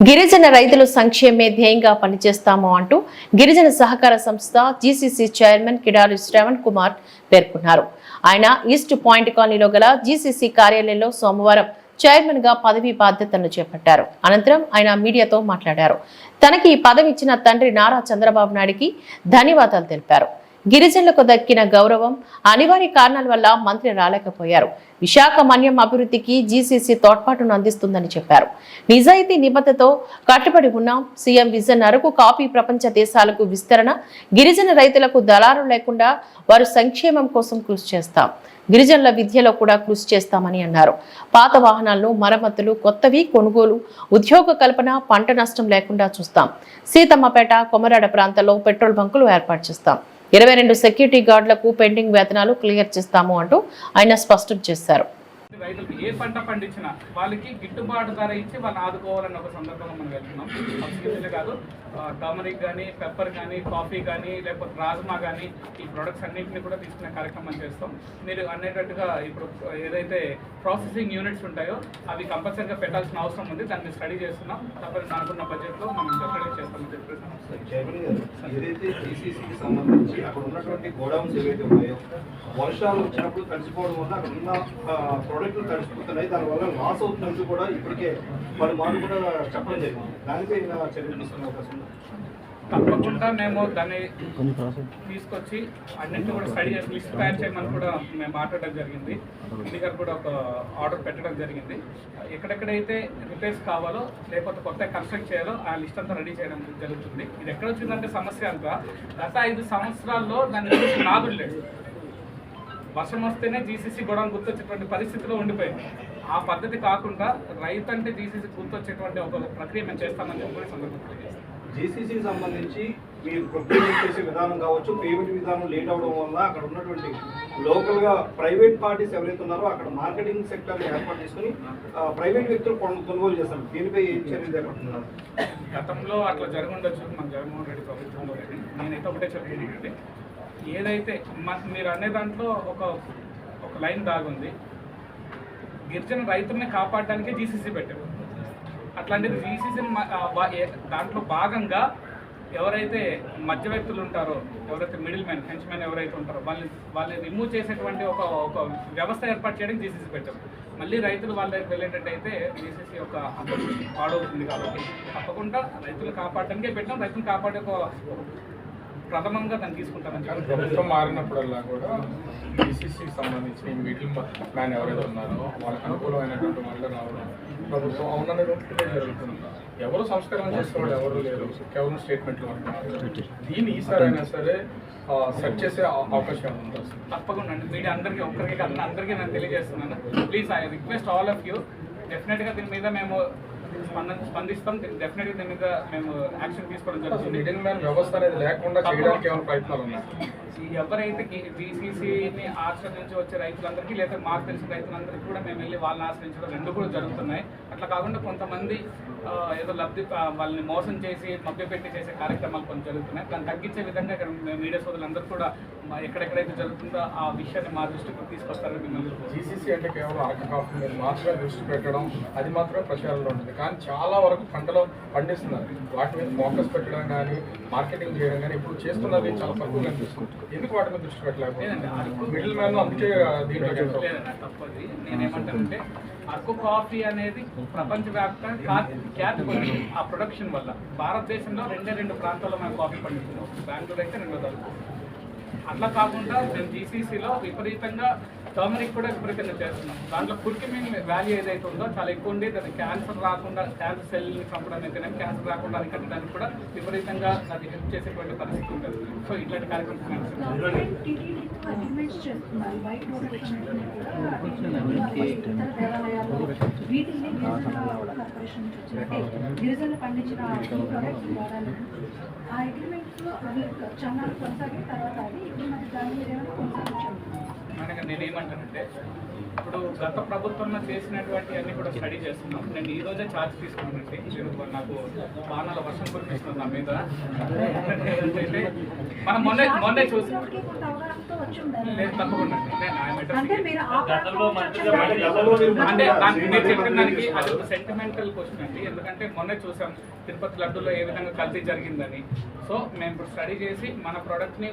గిరిజన రైతుల సంక్షేమే ధ్యేయంగా పనిచేస్తాము అంటూ గిరిజన సహకార సంస్థ జీసీసీ చైర్మన్ కిడారి శ్రవణ్ కుమార్ పేర్కొన్నారు. ఆయన ఈస్ట్ పాయింట్ కాలనీలో గల జీసీసీ కార్యాలయంలో సోమవారం చైర్మన్ గా పదవీ బాధ్యతలను చేపట్టారు. అనంతరం ఆయన మీడియాతో మాట్లాడారు. తనకి ఈ పదవి ఇచ్చిన తండ్రి నారా చంద్రబాబు నాయుడికి ధన్యవాదాలు తెలిపారు. గిరిజనులకు దక్కిన గౌరవం అనివార్య కారణాల వల్ల మంత్రి రాలేకపోయారు. విశాఖ మన్యం అభివృద్ధికి జీసీసీ తోడ్పాటును అందిస్తుందని చెప్పారు. నిజాయితీ నిబద్ధతతో కట్టుబడి ఉన్నాం. సీఎం విజన్ అరకు కాఫీ ప్రపంచ దేశాలకు విస్తరణ, గిరిజన రైతులకు దళారు లేకుండా వారి సంక్షేమం కోసం కృషి చేస్తాం. గిరిజనుల విద్యలో కూడా కృషి చేస్తామని అన్నారు. పాత వాహనాలను మరమ్మతులు, కొత్తవి కొనుగోలు, ఉద్యోగ కల్పన, పంట నష్టం లేకుండా చూస్తాం. సీతమ్మపేట, కొమరాడ ప్రాంతాల్లో పెట్రోల్ బంకులు ఏర్పాటు చేస్తాం. 22 సెక్యూరిటీ గార్డులకు పెండింగ్ వేతనాలు క్లియర్ చేస్తాము అంటూ ఆయన స్పష్టం చేశారు. రైతులకు ఏ పంట పండించినా వాళ్ళకి గిట్టుబాటు ధర ఇచ్చి వాళ్ళని ఆదుకోవాలన్న ఒక సందర్భంగా మనం వెళ్తున్నాం. అసలు కాదు, టర్మరిక్ కానీ, పెప్పర్ కానీ, కాఫీ కానీ, లేకపోతే రాజ్మా కానీ, ఈ ప్రొడక్ట్స్ అన్నింటినీ కూడా తీసుకునే కార్యక్రమం చేస్తాం. మీరు అనేటట్టుగా ఇప్పుడు ఏదైతే ప్రాసెసింగ్ యూనిట్స్ ఉంటాయో అవి కంపల్సరీగా పెట్టాల్సిన అవసరం ఉంది. దాన్ని స్టడీ చేస్తున్నాం. తప్పని అనుకున్న బడ్జెట్లో మనం డెఫినెట్గా చేస్తామని చెప్పేసి ఏదైతే జీసీసీకి సంబంధించి అక్కడ ఉన్నటువంటి గోడౌన్స్ ఏవైతే ఉన్నాయో వర్షాలు వచ్చినప్పుడు తడిచిపోవడం వల్ల అక్కడ ఉన్న ప్రోడక్ట్లు తడిచిపోతున్నాయి, దానివల్ల లాస్ అవుతున్నట్టు కూడా ఇప్పటికే వాళ్ళు మాకు కూడా చెప్పడం జరిగింది. దానిపై చర్యలు తీసుకునే అవకాశం ఉంది. తప్పకుండా మేము దాన్ని తీసుకొచ్చి అన్నింటినీ కూడా స్టడీ చేసి లిస్ట్ తయారు చేయమని కూడా మేము మాట్లాడడం జరిగింది. ఇంటి గారు కూడా ఒక ఆర్డర్ పెట్టడం జరిగింది. ఎక్కడెక్కడైతే రిపేర్స్ కావాలో లేకపోతే కొత్త కన్స్ట్రక్ట్ చేయాలో ఆ లిస్ట్ అంతా రెడీ చేయడం జరుగుతుంది. ఇది ఎక్కడ వచ్చిందంటే సమస్య అంతా గత 5 సంవత్సరాల్లో దాని గురించి నాదుడు లేదు. వర్షం వస్తేనే జీసీసీ గొడవ గుర్తొచ్చేటువంటి పరిస్థితిలో ఉండిపోయింది. ఆ పద్ధతి కాకుండా రైతు అంటే జీసీసీ గుర్తొచ్చేటువంటి ఒక ప్రక్రియ మేము చేస్తామని చెప్పి సందర్భంగా జీసీసీకి సంబంధించి మీరు ప్రొక్యూర్మెంట్ చేసే విధానం కావచ్చు, పేమెంట్ విధానం లేట్ అవడం వల్ల అక్కడ ఉన్నటువంటి లోకల్గా ప్రైవేట్ పార్టీస్ ఎవరైతే ఉన్నారో అక్కడ మార్కెటింగ్ సెక్టర్ ఏర్పాటు చేసుకుని ప్రైవేట్ వ్యక్తులు కొనుగోలు చేస్తారు. దీనిపై ఏం చర్యలు చేపడుతున్నారు? గతంలో అట్లా జరిగి ఉండొచ్చు మన జగన్మోహన్ రెడ్డి ప్రభుత్వంలో. నేనైతే ఒకటే చెప్తున్నానండి, ఏదైతే మీరు అనే దాంట్లో ఒక లైన్ దాగుంది. గిరిజన రైతుల్ని కాపాడడానికే జీసీసీ పెట్టారు. అట్లాంటిది జీసీసీని దాంట్లో భాగంగా ఎవరైతే మధ్య వ్యక్తులు ఉంటారో, ఎవరైతే మిడిల్ మ్యాన్, హెంచ్ మ్యాన్ ఎవరైతే ఉంటారో వాళ్ళని రిమూవ్ చేసేటువంటి ఒక వ్యవస్థ ఏర్పాటు చేయడానికి జీసీసీ పెట్టారు. మళ్ళీ రైతులు వాళ్ళ దగ్గరికి వెళ్ళేటట్టయితే జీసీసీ యొక్క పాడవుతుంది. కాబట్టి తప్పకుండా రైతులు కాపాడడానికే పెట్టాం. రైతులు కాపాడే ప్రథమంగా దాన్ని తీసుకుంటామని చెప్పి ప్రభుత్వం మారినప్పుడల్లా కూడా బీసీసీకి సంబంధించి మిడిల్ మ్యాన్ ఎవరైతే ఉన్నారో వాళ్ళకి అనుకూలమైనటువంటి వాళ్ళు రావడం ప్రభుత్వం అవుననే జరుగుతుంది. ఎవరు సంస్కరణ చేసేవాళ్ళు ఎవరు లేరు, కేవలం స్టేట్మెంట్లు అంటున్నారు. దీన్ని ఈసారైనా సరే సెట్ చేసే అవకాశం ఉంది. తప్పకుండా అండి. మీడియా అందరికీ ఒక్కరికి కాదు అందరికీ నేను తెలియజేస్తున్నాను. Please I request all of you, డెఫినెట్గా దీని మీద మేము స్పందిస్తాం. డెఫినెట్గా దీని మీద మేము యాక్షన్ తీసుకోవడం జరుగుతుంది. మిడిల్ మ్యాన్ వ్యవస్థ అనేది లేకుండా చేయడానికి ఏమైనా ప్రయత్నాలు ఉన్నాయి? ఎవరైతే జీసీసీని ఆశ్రయించి వచ్చే రైతులందరికీ లేదా మాకు తెలిసిన రైతులందరికీ కూడా మేము వెళ్ళి వాళ్ళని ఆశ్రయించడం 2 కూడా జరుగుతున్నాయి. అట్లా కాకుండా కొంతమంది ఏదో వాళ్ళని మోసం చేసి మభ్యపెట్టి చేసే కార్యక్రమాలు కొన్ని జరుగుతున్నాయి. దాన్ని తగ్గించే విధంగా ఇక్కడ మీడియా సోదరులందరూ కూడా ఎక్కడెక్కడైతే జరుగుతుందో ఆ విషయాన్ని మా దృష్టికి తీసుకొస్తారని మిమ్మల్ని. జీసీసీ అంటే కేవలం అరకు కాఫీ మీద మాత్రమే దృష్టి పెట్టడం, అది మాత్రమే ప్రచారంలో ఉంటుంది. కానీ చాలా వరకు పంటలు పండిస్తున్నారు. వాటి మీద ఫోకస్ పెట్టడం కానీ, మార్కెటింగ్ చేయడం కానీ ఇప్పుడు చేస్తున్నది చాలా తక్కువగా అనిపిస్తుంది. ఎందుకు వాటి మీద దృష్టి పెట్టలేకపోతే మిడిల్ మ్యాన్ అందుకే దీంట్లో లేదండి. తప్పది. నేనేమంటానంటే అరకు కాఫీ అనేది ప్రపంచవ్యాప్తంగా ఖ్యాతి పొందింది ఆ ప్రొడక్షన్ వల్ల. భారతదేశంలో 2 ప్రాంతాల్లో మేము కాఫీ పండిస్తున్నాం. బెంగళూరు అయితే 2 తాలూకు. అట్లా కాకుండా మేము జీసీసీలో విపరీతంగా టర్మరిక్ కూడా విపరీతంగా చేస్తున్నాం. దాంట్లో కుర్కిమిన్ వాల్యూ ఏదైతే ఉందో చాలా ఎక్కువ ఉంది. అది క్యాన్సర్ రాకుండా, క్యాన్సర్ సెల్ని చంపడానికి, క్యాన్సర్ రాకుండా అరికట్టడానికి కూడా విపరీతంగా అది హెల్ప్ చేసేటువంటి పరిస్థితి ఉంటుంది. సో ఇట్లాంటి కార్యక్రమం నేనేమంటానంటే ఇప్పుడు గత ప్రభుత్వంలో చేసినటువంటి అన్ని కూడా స్టడీ చేస్తున్నాం. నేను ఈ రోజే ఛార్జ్ తీసుకున్నానండి. నేను నాకు వాహనాల వర్షం కురిపిస్తుంది నా మీద. ఏంటంటే మనం మొన్నే చూసి లేదు తప్పకుండా అంటే నేను చెప్పిన దానికి అది ఒక సెంటిమెంటల్ క్వశ్చన్ అండి. ఎందుకంటే మొన్నే చూసాం తిరుపతి లడ్డూలో ఏ విధంగా కల్తీ జరిగిందని. సో మేము ఇప్పుడు స్టడీ చేసి మన ప్రోడక్ట్ని